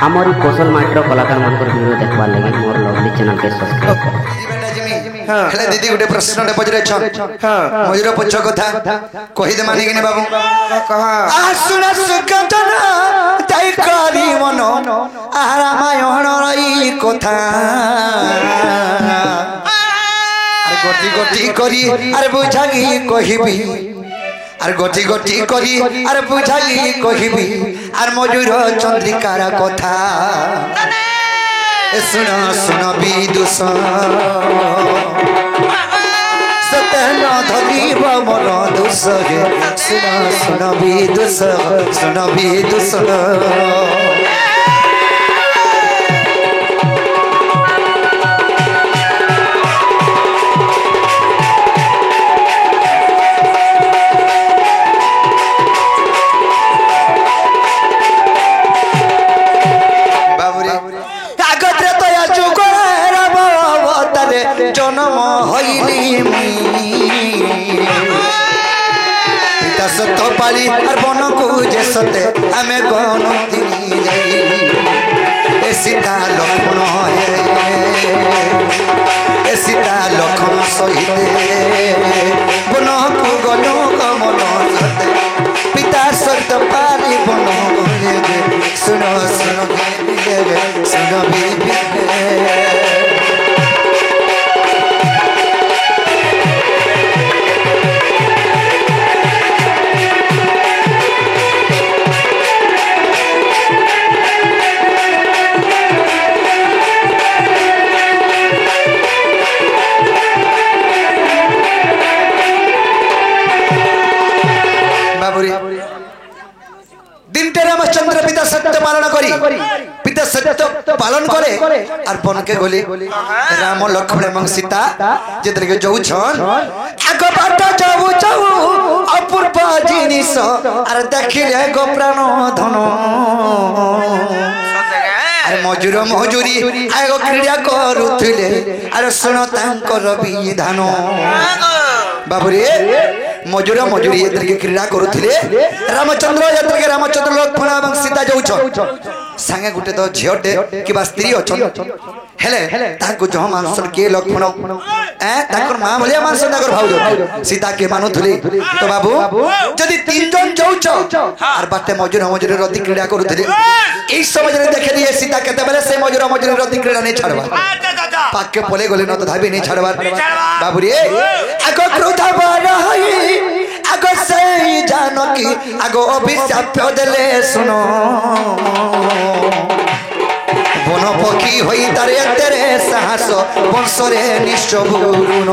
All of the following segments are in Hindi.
आमरी कौशल माइट्रो कलाकार मानकर वीडियो देखबार लगे मोर लवली चैनल के सब्सक्राइब कर। हेले दीदी गोटे प्रश्न ने पजरे छ मजुर पुछ कथा कहि दे माने कि ने बाबू कहा आ सुना सुकतना ताई करी मन आ रामायण रई कथा अरे गोटी गोटी करी अरे बुझागी कहिबी अरे गोटी गोटी करी अरे बुझागी कहिबी अरे मजुर चंद्रिकार कथा सुन सुन विदुष सतन धरीब मन दुष सुन सुन विदुष सुन विदुष जन्म हईली पिता सत पाली और बन को जे सते आमे गणती ए सीता लक्ष्मण ए सीता लक्ष्मण सहित बन को गनो कमल सते पिता सत पाली बन गले सुन सुन सुन बीबी रामचंद्र पिता सत्य पालन करी पिता सत्य पालन करे और बन के गले राम लक्ष्मण एवं सीता जेतरे के जाऊ छन आग बाट जाऊ जाऊ अपूर्व जिनिस और देखिले गो प्राण धन अरे मजूर मजूरी आगो क्रीड़ा करुथिले अरे सुन तांकर विधान बाबुरे मजूर मजूरी ये क्रीड़ा करुथिले रामचंद्र ये रामचंद्र लक्ष्मण एवं सीता जाऊछ संगे गुटे तो झियोटे किबा स्त्री अछन हेले ताको जह मानसन के लक्ष्मण ताकर मां भलिया मानसन ताकर भाउज सीता के मानुथले तो बाबू जदी तीन जन जाऊछ आर बाटे मजूर मजूरी रति क्रीड़ा करुथिले एई समय रे देखे दिए सीता केते बेले से मजूर मजूरी रति क्रीड़ा नै छाड़बा पाके पले गले न तो धाबी नै छाड़बा बाबू रे आगो क्रोध बड़ा हई आगो से जानकी आगो अभिशाप देले सुनो बन पक्षी होई तारे तेरे साहस वंशरे निश्चबुरुण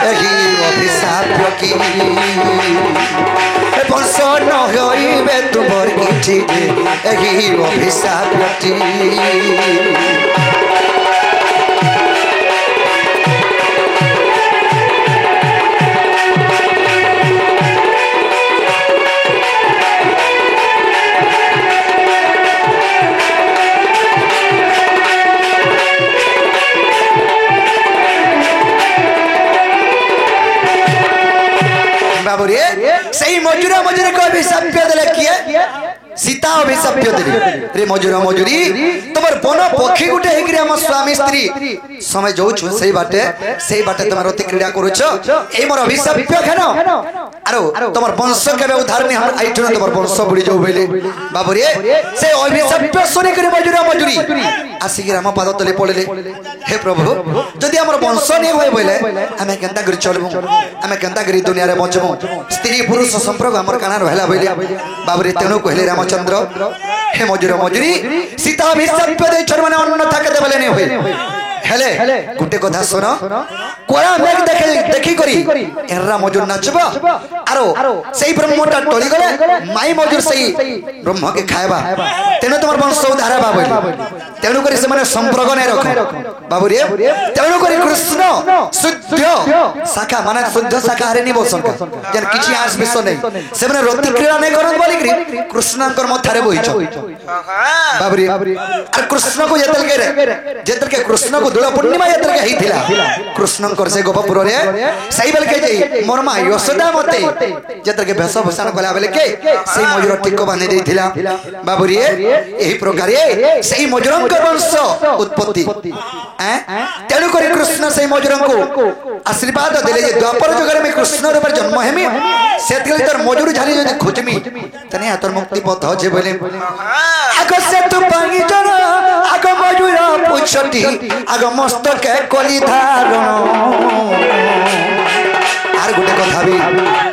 एही अभिशाप की वंश न होइबे तुमर किछि एही अभिशाप की सही मजूरा मजूरी को अभिशाप देले किए सीता अभिशाप देले रे मजूरा मजूरी तमर बन पक्षी गुटे हेकरी हम स्वामी स्त्री समय जाऊ छु सही बाटे तमर अति क्रीड़ा करूछ ए मोर अभिशाप खेनो आरो तमर वंश केबे उद्धार नि हम आइठु तमर वंश बुडी जाऊ बेले बाबू रे से अभिशाप सुनि करे मजूरा मजूरी आसी राम पाद तले पड़ले हे प्रभु जदि हमर वंश नि होय बोले हमें केंता करी चलबो हमें केंता करी दुनिया रे बचबो स्त्री पुरुष संपर्क हमर काना रहला बोले बाबू रे तेनु कहले रामचंद्र हे मजूर मजूरी सीता अभिशाप दे छोर माने अन्न थाके देबले नै होय हेले गुटे कथा सुनो कोरा मेघ देखी करी एरा मजूर नाचबा आरो सेही ब्रह्मटा टोली गले माई मजूर सेही ब्रह्म के खायबा तेनु तमर वंश उद्धार बा बोली तेनु करी से माने संपर्क नै रख बाबू रे तेनु करी कृष्ण शुद्ध शाखा माने शुद्ध शाकाहारी नि बसन जन किछि आस विश्व नै से माने रति क्रीड़ा नै करन बोली करी कृष्णकर मथारे बहिछ बाबू रे और कृष्ण को जेतल के कृष्ण को दोल पूर्णिमा यात्रा के हिथिला कृष्णकर से गोपपुर रे सही बेल के जई मोर मा यशोदा मते यात्रा के भेष भूषण कला बेल के सही मयूर टिको बांधि देथिला बाबू रे एही प्रकार सही मयूरंकर वंश उत्पत्ति तेणु करी कृष्ण सही मयूरंको आशीर्वाद देले जे द्वापर जुगर में कृष्ण रूप जन्म हेमी सेतले तोर मयूर झाली जदि खोजमी तने तोर मुक्ति पथ होजे बोले आगो से तू पानी जन आगो मयूर पुछटी आगो मस्तक कली धारण आर गुटे कथा भी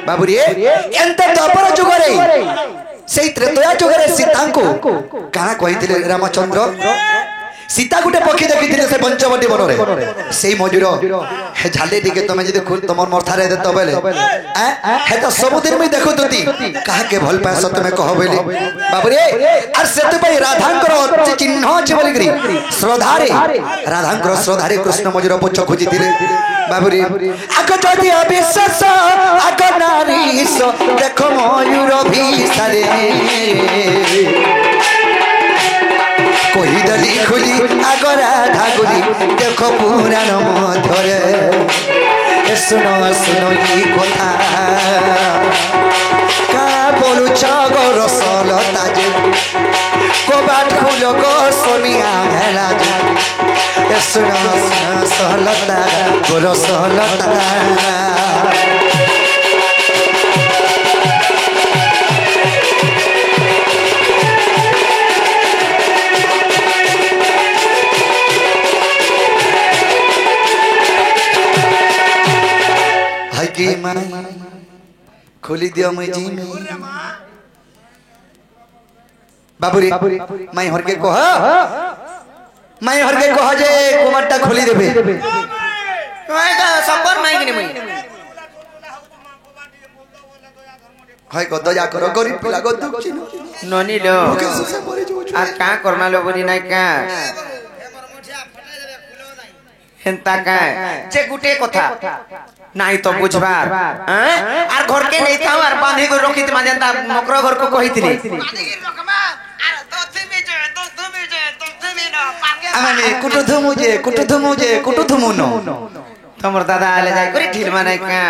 बाबू रे एंते द्वापर जुगरे सेई त्रेतया जुगरे सीता को काना कहिथिले रामचंद्र सीता गुटे पक्षी देखी से पंचवटी वन रे सेई मयूर हे झाले टिके तमे जदि तमर मथारे देत बेले हे तो सबुदिन में देखो तुती काहे के भल पाए सत में कह बेले बाबू रे आर सेते पई राधांकर चिन्ह अछि बोली करी श्रद्धारे राधांकर श्रद्धारे कृष्ण मयूर पुछ खोजिथिले बाबू रे आक जदि अविश्वास आक नारीस देखो मयूर भीसारे कोई दली खुली आगरा धागुली देखो पुराण मधुरे सुनो सुनो ई कथा का बोलु चगर सलता जे कोबाट खुलो गो सोनिया हेला जे सुनो सुनो सलता गोर सलता खोली दियो मुझी बाबूरी माई हर के कह माई हर के कह जे कुमारटा खोली देबे माई का संबर माई कि नहीं हाय को दया करो गरीब पिला को दुख छी ननी लो आ का करना लो बोली नहीं का हेंता का जे गुटे कथा नहीं तो बुझबार आर घर के नहीं था आर बांधी को रखित मानता मकर घर को कहितली आमे कुटु धुमु न तमर दादा आले जाय करी ढील माने का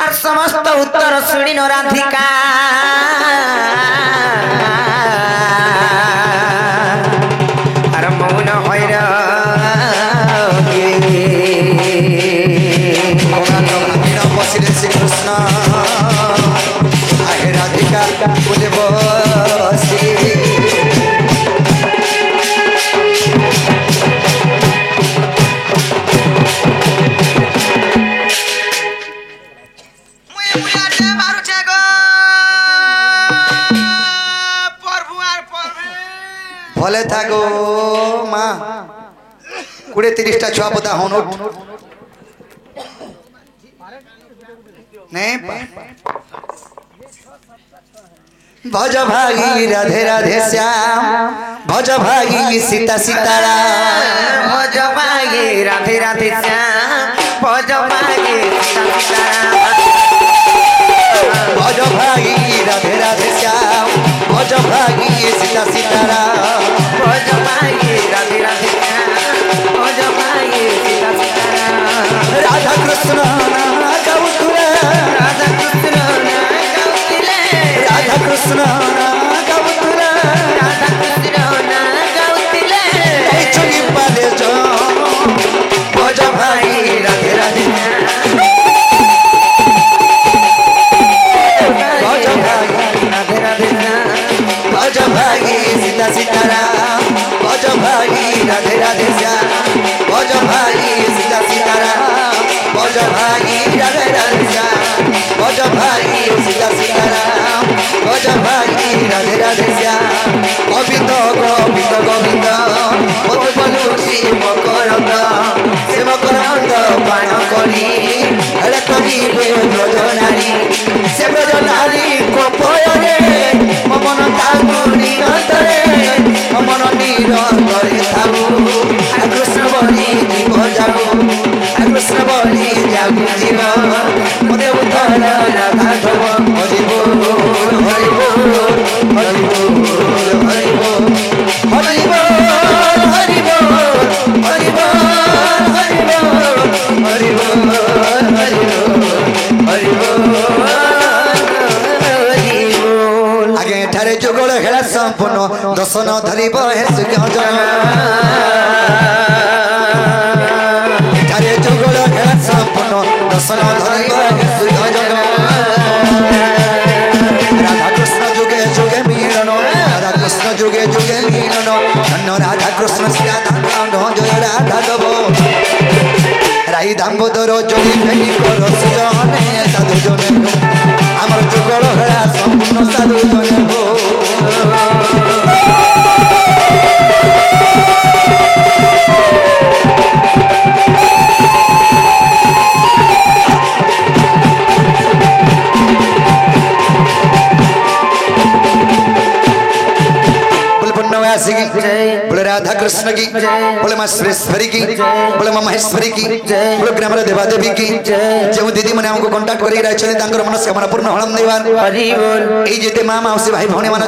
आर समस्त उत्तर सुनी न राधिका आर मौन होइरा श्री कृष्ण आहे राधिका बोले बसी भले था गो माँ 20-30 छुआ पता होनो नहीं भज भागी राधे राधे श्याम भज भागी सीता सीताराम भज भागी राधे राधे श्याम भज भागी सीता सीताराम भज भागी राधे राधे श्याम भज भागी सीता सीताराम भज भागी राधे राधे श्याम भज भागी सीता सीताराम राधा कृष्ण राधा कृष्ण राधा कृष्ण गाउतिले राधा कृष्ण गाउतिले चली पाले जो भज भाई राधे राधे भज भाई राधे राधे भज भाई सीता सीताराम भज भाई राधे राधे भज भाई सीता सीताराम भज भाई राधे राधे भज भाई सीता सीताराम भज भाई राधे राधे श्याम गोविंद गोविंद गोविंद मधु बलुची मकरंद से मकरंद पान करी हेले करिबे ब्रजनारी से ब्रजनारी कोपयरे ममन तामुनी अंतरे ममन निरंतरे थाऊ कृष्ण बलि जीव जाऊ कृष्ण बलि जाऊ जीव मते उद्धर राधा हरि बोल हरि बोल ଏଠାରେ ଯୁଗଳ ହେଳା ସମ୍ପୂର୍ଣ୍ଣ ଦର୍ଶନ ଧରିବ ହେ ସୁଜ୍ଞଜନ ଏଠାରେ ଯୁଗଳ ହେଳା ସମ୍ପୂର୍ଣ୍ଣ ଦର୍ଶନ ଧରିବ ହେ ସୁଜ୍ଞଜନ রাধা কৃষ্ণ যুগে যুগে মিলন রাধা কৃষ্ণ যুগে যুগে মিলন ধন্য রাধা কৃষ্ণ জয় রাধা দেব রাই দাম্বোদর জয়ী ফেরি কর সুজনে সাধু জনে আমার যুগল হেলা সম্পূর্ণ সাধু জনে बोले राधा कृष्ण की बोले माँ श्रेष्ठरी की बोले माँ महेश्वरी की बोले ग्राम देवा देवी की जो दीदी मैंने हमको कांटेक्ट कर मनस्कामना पूर्ण हलम देवान जेते माँ मौसी भाई भौणी मान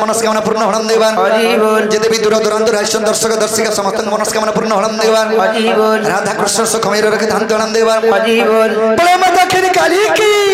मनस्कामना पूर्ण हलम देवान जेते भी दूर दूरांत राष्ट्र दर्शक दर्शिका समस्त मनस्कामना पूर्ण हलम देवान राधा कृष्ण सुखमय रखे धान हलम देवान बोले माता काली की